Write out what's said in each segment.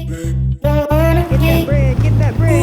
that bread, get that bread.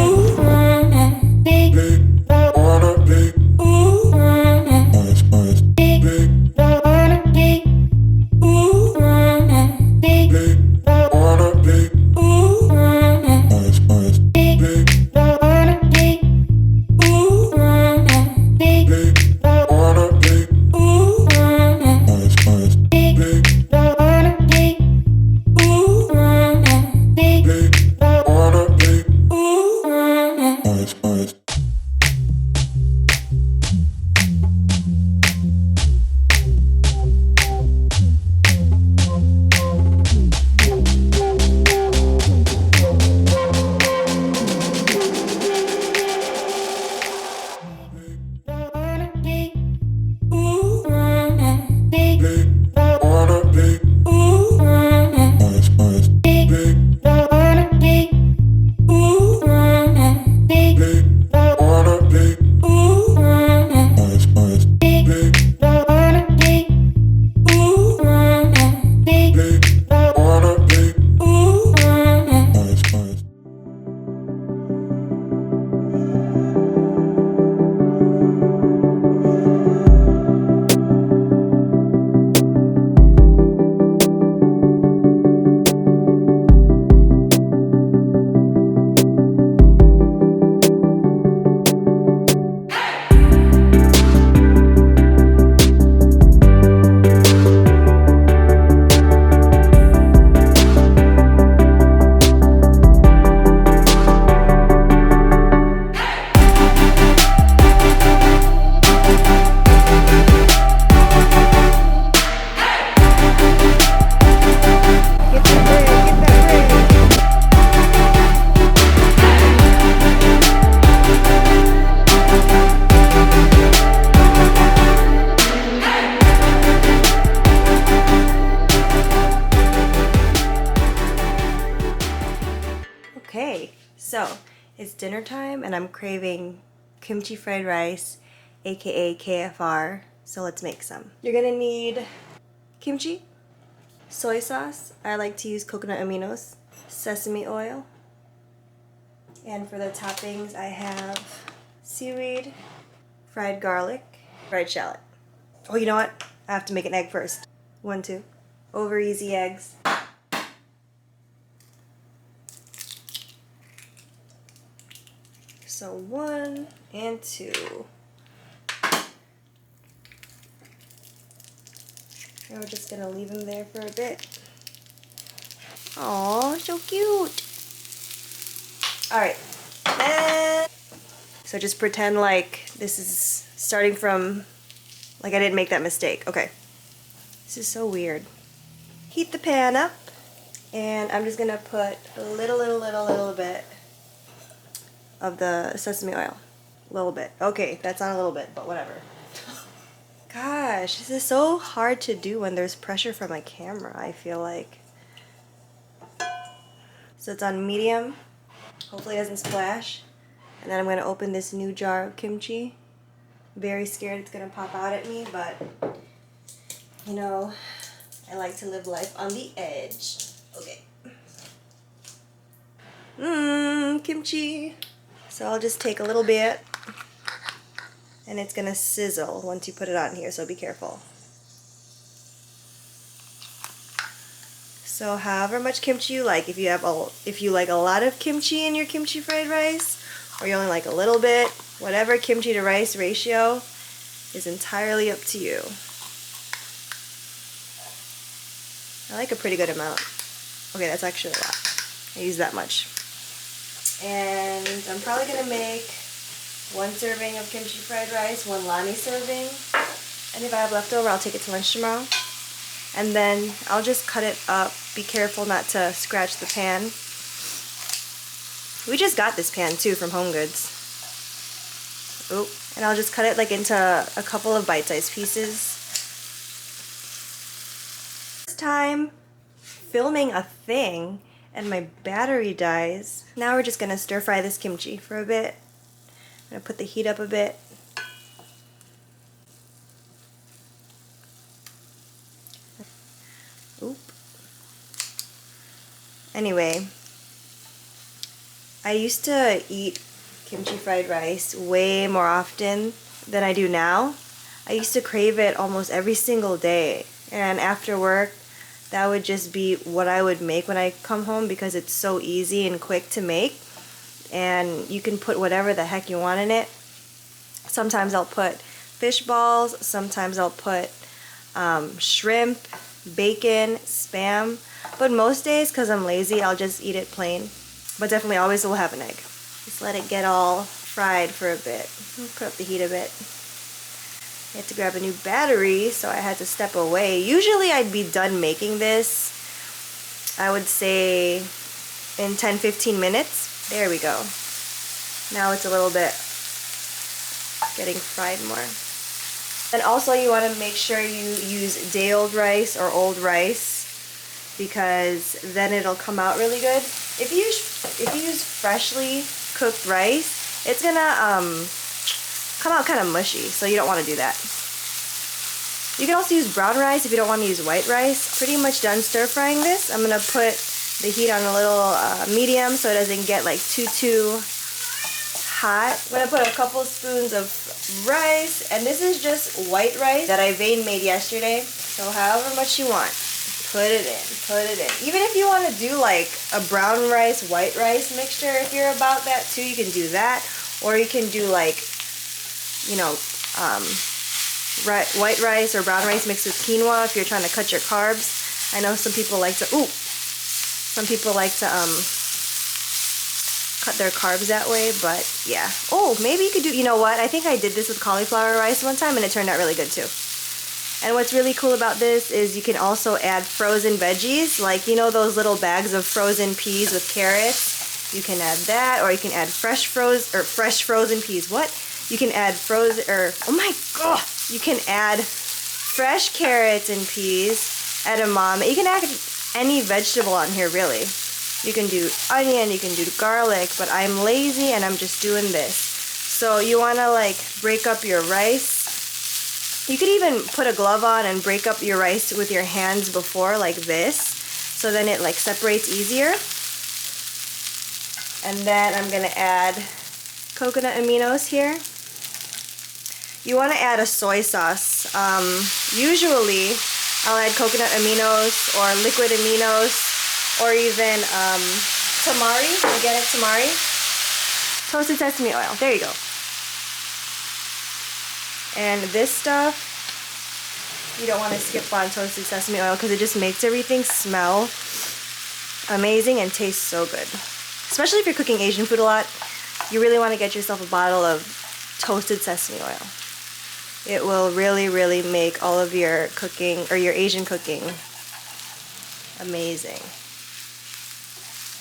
Okay, so it's dinner time and I'm craving kimchi fried rice, aka KFR, so let's make some. You're gonna need kimchi, soy sauce, I like to use coconut aminos, sesame oil, and for the toppings I have seaweed, fried garlic, fried shallot. Oh, you know what? I have to make an egg first. 1, 2. Over easy eggs. So 1 and 2. And we're just gonna leave them there for a bit. Aw, so cute. Alright. So just pretend like this is starting from, like I didn't make that mistake. Okay. This is so weird. Heat the pan up, and I'm just gonna put a little bit of the sesame oil. A little bit. Okay, that's not a little bit, but whatever. Gosh, this is so hard to do when there's pressure from my camera, I feel like. So it's on medium. Hopefully it doesn't splash. And then I'm gonna open this new jar of kimchi. Very scared it's gonna pop out at me, but you know, I like to live life on the edge. Okay. Kimchi. So I'll just take a little bit, and it's gonna sizzle once you put it on here, so be careful. So however much kimchi you like, if you like a lot of kimchi in your kimchi fried rice, or you only like a little bit, whatever kimchi to rice ratio is entirely up to you. I like a pretty good amount. Okay, that's actually a lot. I use that much. And I'm probably gonna make 1 serving of kimchi fried rice, 1 lami serving. And if I have leftover, I'll take it to lunch tomorrow. And then I'll just cut it up. Be careful not to scratch the pan. We just got this pan too from Home Goods. Oop. And I'll just cut it like into a couple of bite-sized pieces. This time filming a thing and my battery dies. Now we're just gonna stir fry this kimchi for a bit. I'm gonna put the heat up a bit. Oop. Anyway, I used to eat kimchi fried rice way more often than I do now. I used to crave it almost every single day, and after work that would just be what I would make when I come home because it's so easy and quick to make, and you can put whatever the heck you want in it. Sometimes I'll put fish balls, sometimes I'll put shrimp, bacon, spam, but most days, because I'm lazy, I'll just eat it plain. But definitely always will have an egg. Just let it get all fried for a bit. Put up the heat a bit. I had to grab a new battery, so I had to step away. Usually I'd be done making this, I would say, in 10-15 minutes. There we go. Now it's a little bit getting fried more. And also you want to make sure you use day-old rice or old rice, because then it'll come out really good. If you use freshly cooked rice, it's gonna come out kind of mushy, so you don't want to do that. You can also use brown rice if you don't want to use white rice. Pretty much done stir frying this. I'm gonna put the heat on a little medium so it doesn't get like too hot. I'm gonna put a couple spoons of rice, and this is just white rice that I vein made yesterday, so however much you want, put it in. Even if you want to do like a brown rice white rice mixture, if you're about that too, you can do that. Or you can do like, you know, white rice or brown rice mixed with quinoa if you're trying to cut your carbs. I know some people like to cut their carbs that way, but yeah. Oh, maybe you could do, you know what, I think I did this with cauliflower rice one time and it turned out really good too. And what's really cool about this is you can also add frozen veggies, like, you know, those little bags of frozen peas with carrots. You can add that, or you can add fresh frozen peas. What? You can add oh my god! You can add fresh carrots and peas, edamame. You can add any vegetable on here, really. You can do onion, you can do garlic, but I'm lazy and I'm just doing this. So you want to like break up your rice. You could even put a glove on and break up your rice with your hands before, like this, so then it like separates easier. And then I'm gonna add coconut aminos here. You want to add a soy sauce. Usually I'll add coconut aminos or liquid aminos, or even tamari. You get it, tamari? Toasted sesame oil. There you go. And this stuff, you don't want to skip on toasted sesame oil because it just makes everything smell amazing and taste so good. Especially if you're cooking Asian food a lot, you really want to get yourself a bottle of toasted sesame oil. It will really, really make all of your cooking, or your Asian cooking, amazing.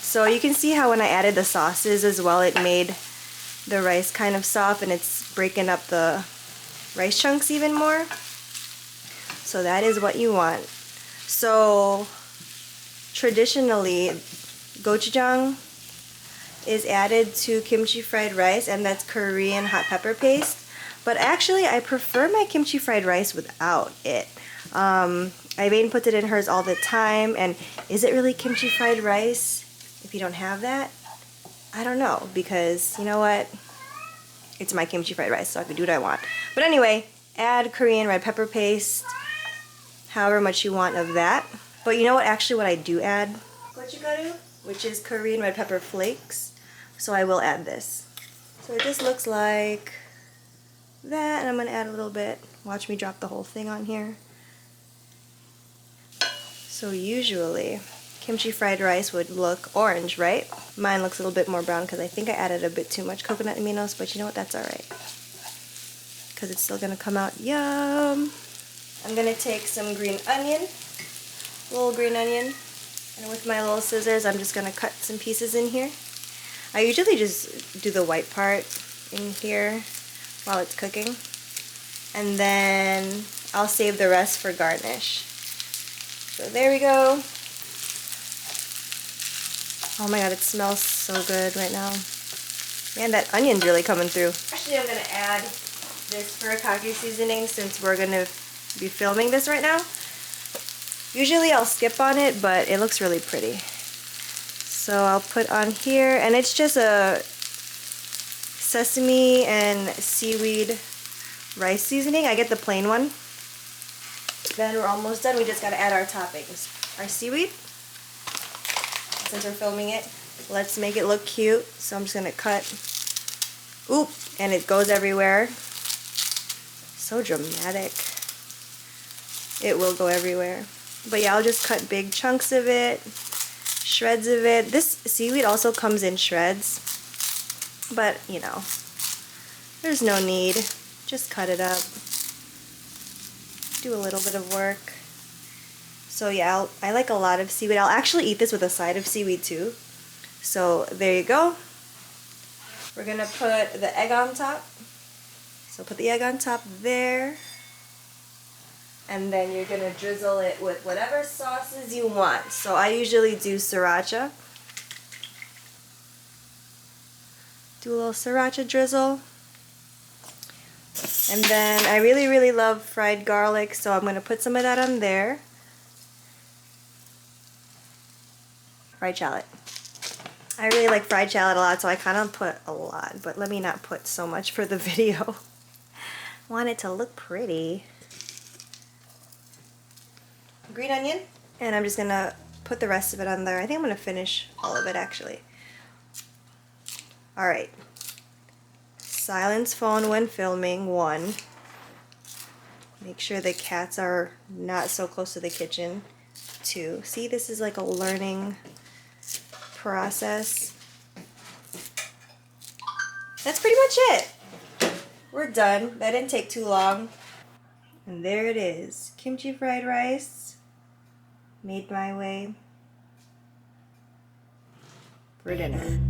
So you can see how when I added the sauces as well, it made the rice kind of soft and it's breaking up the rice chunks even more. So that is what you want. So traditionally, gochujang is added to kimchi fried rice, and that's Korean hot pepper paste. But actually, I prefer my kimchi fried rice without it. Irene puts it in hers all the time, and is it really kimchi fried rice if you don't have that? I don't know, because you know what? It's my kimchi fried rice, so I can do what I want. But anyway, add Korean red pepper paste, however much you want of that. But you know what? Actually, what I do add, gochugaru, which is Korean red pepper flakes. So I will add this. So it just looks like that, and I'm gonna add a little bit. Watch me drop the whole thing on here. So usually, kimchi fried rice would look orange, right? Mine looks a little bit more brown because I think I added a bit too much coconut aminos, but you know what? That's alright. Because it's still gonna come out yum. I'm gonna take some green onion, little green onion, and with my little scissors, I'm just gonna cut some pieces in here. I usually just do the white part in here while it's cooking, and then I'll save the rest for garnish. So there we go. Oh my god, it smells so good right now. Man, that onion's really coming through. Actually, I'm gonna add this furikake seasoning since we're gonna be filming this right now. Usually I'll skip on it, but it looks really pretty. So I'll put on here, and it's just a sesame and seaweed rice seasoning. I get the plain one. Then we're almost done. We just gotta add our toppings. Our seaweed. Since we're filming it, let's make it look cute. So I'm just gonna cut. Oop, and it goes everywhere. So dramatic. It will go everywhere. But yeah, I'll just cut big chunks of it, shreds of it. This seaweed also comes in shreds, but you know, there's no need. Just cut it up. Do a little bit of work. So yeah, I like a lot of seaweed. I'll actually eat this with a side of seaweed too. So there you go. We're gonna put the egg on top. So put the egg on top there. And then you're gonna drizzle it with whatever sauces you want. So I usually do Sriracha. Do a little Sriracha drizzle. And then I really, really love fried garlic, so I'm gonna put some of that on there. Fried shallot. I really like fried shallot a lot, so I kind of put a lot, but let me not put so much for the video. I want it to look pretty. Green onion, and I'm just gonna put the rest of it on there. I think I'm gonna finish all of it actually. Alright. Silence phone when filming, 1. Make sure the cats are not so close to the kitchen, 2. See, this is like a learning process. That's pretty much it. We're done. That didn't take too long. And there it is. Kimchi fried rice. Made my way for dinner.